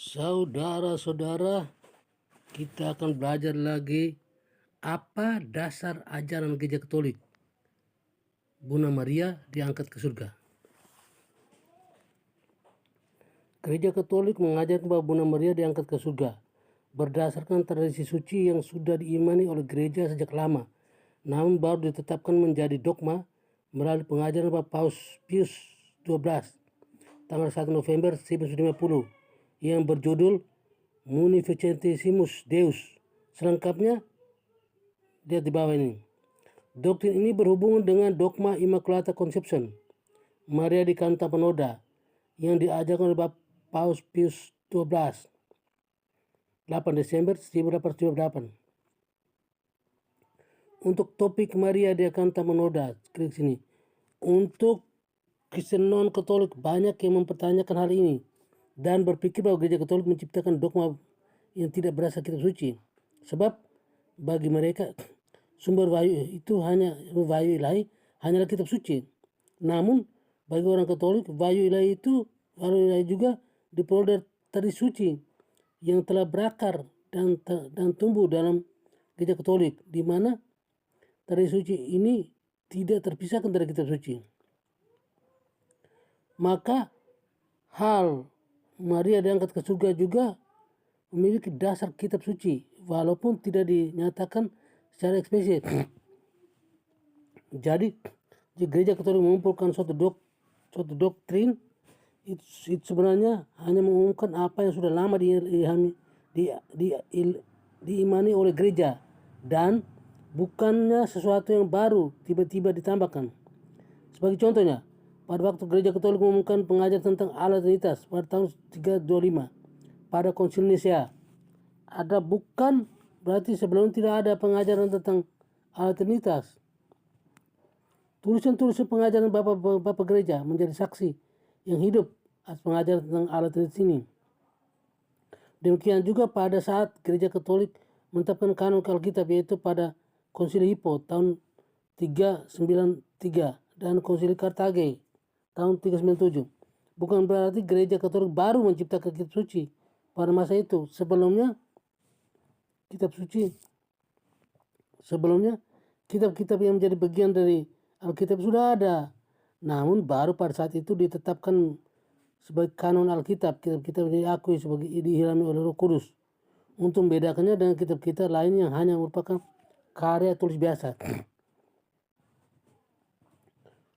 Saudara-saudara, kita akan belajar lagi apa dasar ajaran Gereja Katolik. Bunda Maria diangkat ke surga. Gereja Katolik mengajarkan bahwa Bunda Maria diangkat ke surga berdasarkan tradisi suci yang sudah diimani oleh gereja sejak lama, namun baru ditetapkan menjadi dogma melalui pengajaran Bapak Paus Pius XII tanggal 1 November 1950 yang berjudul Munificentissimus Deus. Selengkapnya lihat di bawah ini. Doktrin ini berhubungan dengan dogma Immaculata Conception, Maria di Kanta Penoda, yang diajarkan oleh Bapak Paus Pius XII 8 Desember 1878. Untuk topik Maria di Kanta Penoda, klik sini. Untuk Kristen non-Katolik banyak yang mempertanyakan hal ini dan berpikir bahwa Gereja Katolik menciptakan dogma yang tidak berasal kitab suci. Sebab bagi mereka sumber wahyu itu wahyu ilahi hanyalah kitab suci. Namun bagi orang Katolik wahyu ilahi juga diperoleh dari suci yang telah berakar dan tumbuh dalam Gereja Katolik, di mana dari suci ini tidak terpisahkan dari kitab suci. Maka hal Maria diangkat ke surga juga memiliki dasar kitab suci walaupun tidak dinyatakan secara eksplisit. Jadi Gereja Katolik mengumpulkan suatu doktrin itu sebenarnya hanya mengumumkan apa yang sudah lama diimani oleh gereja dan bukannya sesuatu yang baru tiba-tiba ditambahkan. Sebagai contohnya, pada waktu Gereja Katolik mengumumkan pengajaran tentang Allah Trinitas pada tahun 325 pada Konsil Nicea, ada bukan berarti sebelum tidak ada pengajaran tentang Allah Trinitas. Tulisan-tulisan pengajaran Bapak Gereja menjadi saksi yang hidup atas pengajaran tentang Allah Trinitas ini. Demikian juga pada saat Gereja Katolik menetapkan kanon Alkitab, yaitu pada Konsil Hippo tahun 393 dan Konsil Kartage tahun 397. Bukan berarti Gereja Katolik baru menciptakan kitab suci pada masa itu. Sebelumnya kitab-kitab yang menjadi bagian dari Alkitab sudah ada, namun baru pada saat itu ditetapkan sebagai kanon Alkitab. Kitab-kitab diakui sebagai dihilami oleh Roh Kudus untuk membedakannya dengan kitab-kitab lain yang hanya merupakan karya tulis biasa.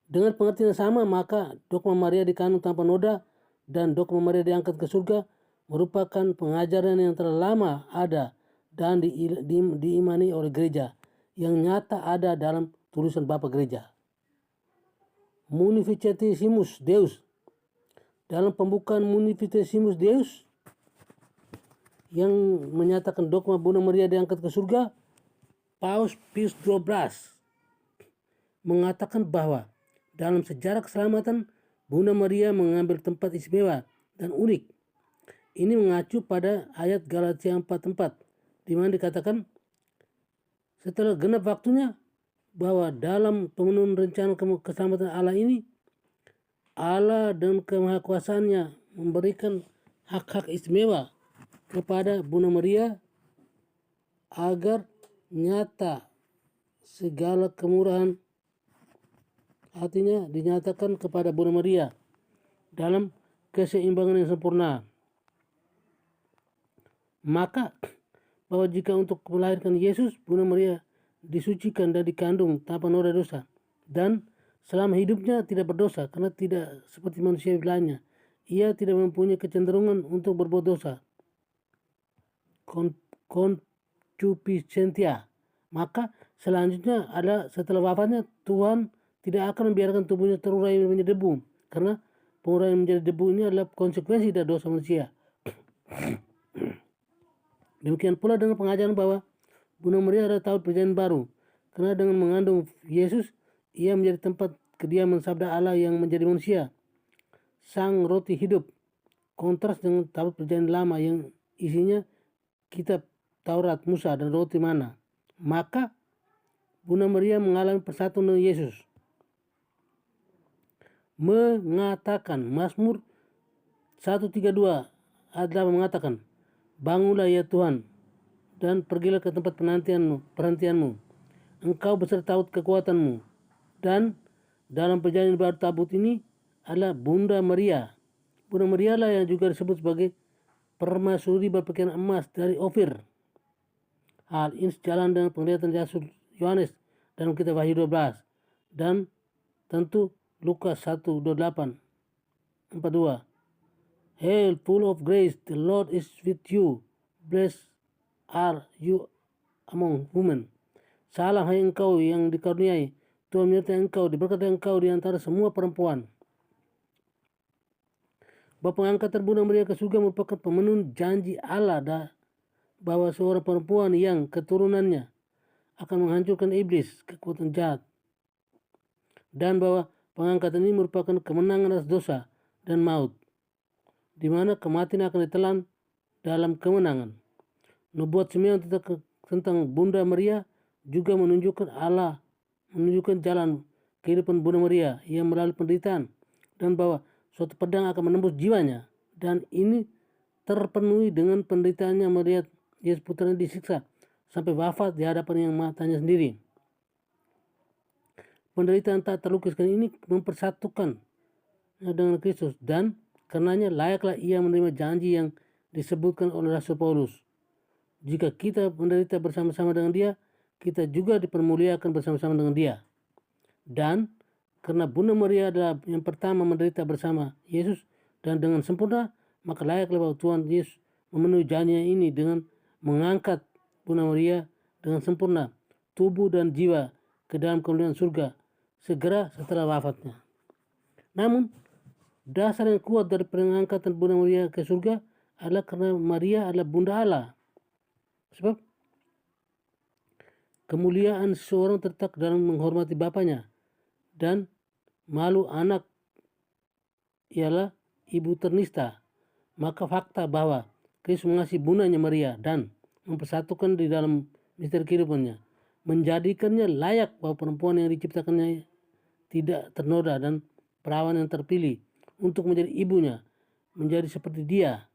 Dengan pengertian sama, maka dogma Maria di kanon tanpa noda dan dogma Maria diangkat ke surga merupakan pengajaran yang telah lama ada dan diimani oleh gereja, yang nyata ada dalam tulisan Bapak Gereja. Munificentissimus Deus. Dalam pembukaan Munificentissimus Deus yang menyatakan dogma Bunda Maria diangkat ke surga, Paus Pius XII mengatakan bahwa dalam sejarah keselamatan Bunda Maria mengambil tempat istimewa dan unik. Ini mengacu pada ayat Galatia 4:4 di mana dikatakan setelah genap waktunya bahwa dalam pemenuhan rencana keselamatan Allah ini, Allah dan kemahakuasaannya memberikan hak-hak istimewa kepada Bunda Maria agar nyata segala kemurahan hatinya dinyatakan kepada Bunda Maria dalam keseimbangan yang sempurna. Maka bahwa jika untuk melahirkan Yesus, Bunda Maria disucikan dan dikandung tanpa noda dosa, dan selama hidupnya tidak berdosa karena tidak seperti manusia lainnya. Ia tidak mempunyai kecenderungan untuk berbuat dosa, concupiscentia. Maka selanjutnya adalah setelah wafatnya, Tuhan tidak akan membiarkan tubuhnya terurai menjadi debu, karena penguraian menjadi debu ini adalah konsekuensi dari dosa manusia. Demikian pula dengan pengajaran bahwa Bunda Maria adalah tahun perjanjian baru, karena dengan mengandung Yesus, ia menjadi tempat kediaman sabda Allah yang menjadi manusia, sang roti hidup. Kontras dengan tahun perjanjian lama yang isinya kitab Taurat, Musa, dan roti mana. Maka Bunda Maria mengalami persatuan dengan Yesus. Mengatakan Mazmur 132 adalah mengatakan, bangunlah ya Tuhan, dan pergilah ke tempat perhentianmu. Engkau beserta kekuatanmu. Dan dalam perjanjian baru tabut ini adalah Bunda Maria. Bunda Maria lah yang juga disebut sebagai permaisuri berpakaian emas dari Ofir. Hal ini sejalan dengan penglihatan Rasul Yohanes dalam kitab Wahyu 12 dan tentu Lukas 1:28-42. Hail full of grace, the Lord is with you. Blessed are you among women. Salam hai engkau yang dikaruniai, Tuhan menyertai engkau, diberkati engkau di antara semua perempuan. Bahwa pengangkatan Bunda Maria ke surga merupakan pemenuhan janji Allah bahwa seorang perempuan yang keturunannya akan menghancurkan iblis, kekuatan jahat. Dan bahwa pengangkatan ini merupakan kemenangan atas dosa dan maut, di mana kematian akan ditelan dalam kemenangan. Nubuat Simeon tentang Bunda Maria juga menunjukkan jalan kehidupan Bunda Maria yang melalui penderitaan, dan bahwa suatu pedang akan menembus jiwanya, dan ini terpenuhi dengan penderitaannya melihat Yesus putranya disiksa sampai wafat di hadapan yang matanya sendiri. Penderitaan tak terlukiskan ini mempersatukan dengan Kristus, dan karenanya layaklah ia menerima janji yang disebutkan oleh Rasul Paulus. Jika kita menderita bersama-sama dengan dia, kita juga dipermuliakan bersama-sama dengan dia. Dan karena Bunda Maria adalah yang pertama menderita bersama Yesus dan dengan sempurna, maka layaklah bahwa Tuhan Yesus memenuhi janjinya ini dengan mengangkat Bunda Maria dengan sempurna, tubuh dan jiwa, ke dalam kemuliaan surga segera setelah wafatnya. Namun, dasar yang kuat dari pengangkatan Bunda Maria ke surga adalah karena Maria adalah Bunda Allah. Sebab kemuliaan seseorang terletak dalam menghormati bapaknya, dan malu anak ialah ibu ternista. Maka fakta bahwa Kristus mengasihi bundanya Maria dan mempersatukan di dalam misteri kehidupannya menjadikannya layak bahwa perempuan yang diciptakannya tidak ternoda dan perawan yang terpilih untuk menjadi ibunya, menjadi seperti dia,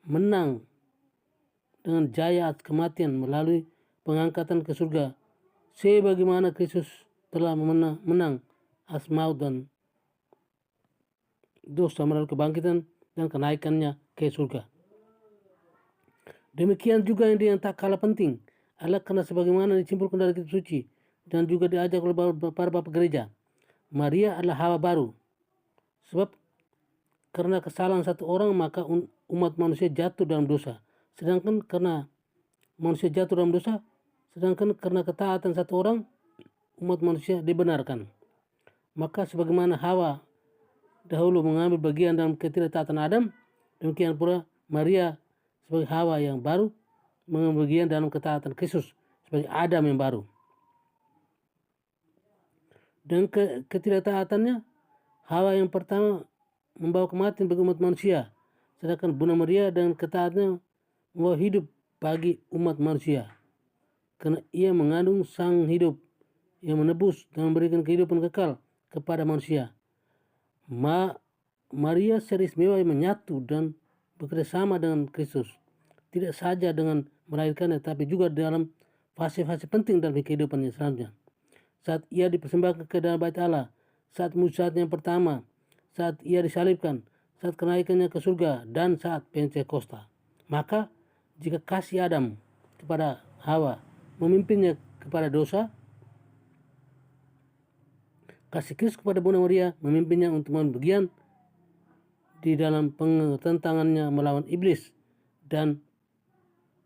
menang dengan jaya atas kematian melalui pengangkatan ke surga, sebagaimana Kristus telah menang atas maut dan dosa melalui kebangkitan dan kenaikannya ke surga. Demikian juga yang tak kalah penting adalah karena sebagaimana disimpulkan dari kitab suci dan juga diajak oleh para bapak gereja, Maria adalah Hawa baru. Sebab karena kesalahan satu orang maka umat manusia jatuh dalam dosa. Sedangkan karena manusia jatuh dalam dosa, sedangkan karena ketaatan satu orang umat manusia dibenarkan. Maka sebagaimana Hawa dahulu mengambil bagian dalam ketidaktaatan Adam, demikian pula Maria sebagai Hawa yang baru mengambil bagian dalam ketaatan Kristus sebagai Adam yang baru. Dan ketidaktaatannya, Hawa yang pertama membawa kematian bagi umat manusia, sedangkan Bunda Maria dengan ketaatannya membawa hidup bagi umat manusia, karena ia mengandung sang hidup yang menebus dan memberikan kehidupan kekal kepada manusia. Maria secara istimewa menyatu dan bekerjasama dengan Kristus, tidak saja dengan melahirkannya, tapi juga dalam fase-fase penting dalam kehidupannya selanjutnya. Saat ia dipersembahkan ke dalam bait Allah, saat mujizatnya yang pertama, saat ia disalibkan, saat kenaikannya ke surga, dan saat Pentakosta. Maka jika kasih Adam kepada Hawa memimpinnya kepada dosa, kasih Kristus kepada Bunda Maria memimpinnya untuk mengambil bagian di dalam penentangannya melawan iblis dan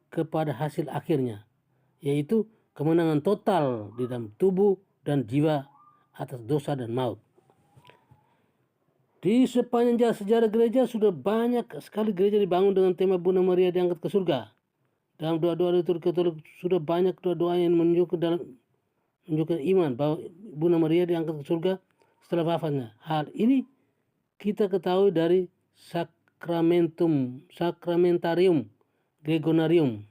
kepada hasil akhirnya, yaitu kemenangan total di dalam tubuh dan jiwa atas dosa dan maut. Di sepanjang sejarah gereja sudah banyak sekali gereja dibangun dengan tema Bunda Maria diangkat ke surga. Dalam doa-doa liturgi Katolik sudah banyak doa-doa yang menunjukkan iman bahwa Bunda Maria diangkat ke surga setelah wafatnya. Hal ini kita ketahui dari Sakramentarium Gregorium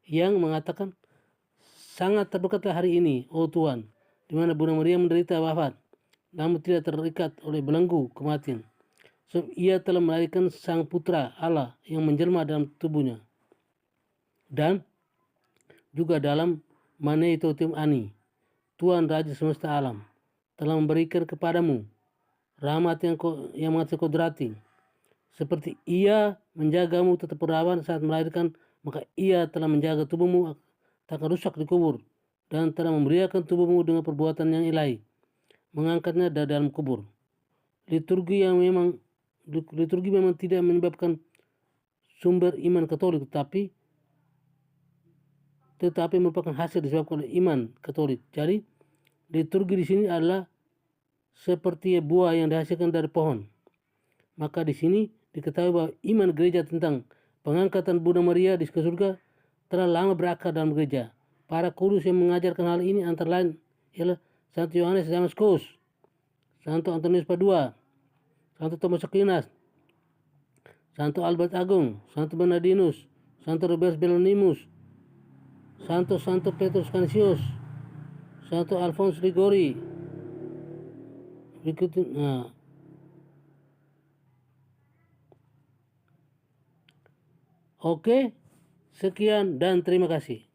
yang mengatakan, sangat terdekatlah hari ini, oh Tuhan, di mana Bunda Maria menderita wafat, namun tidak terikat oleh belenggu kematian. sebab ia telah melahirkan Sang Putra Allah yang menjelma dalam tubuhnya. Dan juga dalam Mane Totim Ani, Tuhan Raja semesta alam telah memberikan kepadamu rahmat yang maha kodrati. Seperti ia menjagamu tetap perawan saat melahirkan, maka ia telah menjaga tubuhmu takkan rusak di kubur, dan telah memberiakan tubuhmu dengan perbuatan yang ilahi, mengangkatnya dari dalam kubur. Liturgi memang tidak menyebabkan sumber iman Katolik, tetapi merupakan hasil disebabkan oleh iman Katolik. Jadi liturgi di sini adalah seperti buah yang dihasilkan dari pohon. Maka di sini diketahui bahwa iman gereja tentang pengangkatan Bunda Maria di surga telah lama berakar dalam gereja. Para kudus yang mengajarkan hal ini antara lain ialah Santo Yohanes Damaskus, Santo Antonius Padua, Santo Thomas Aquinas, Santo Albert Agung, Santo Bernardinus, Santo Robertus Bellonimus, Santo Petrus Canisius, Santo Alphonse Ligori. Oke, sekian dan terima kasih.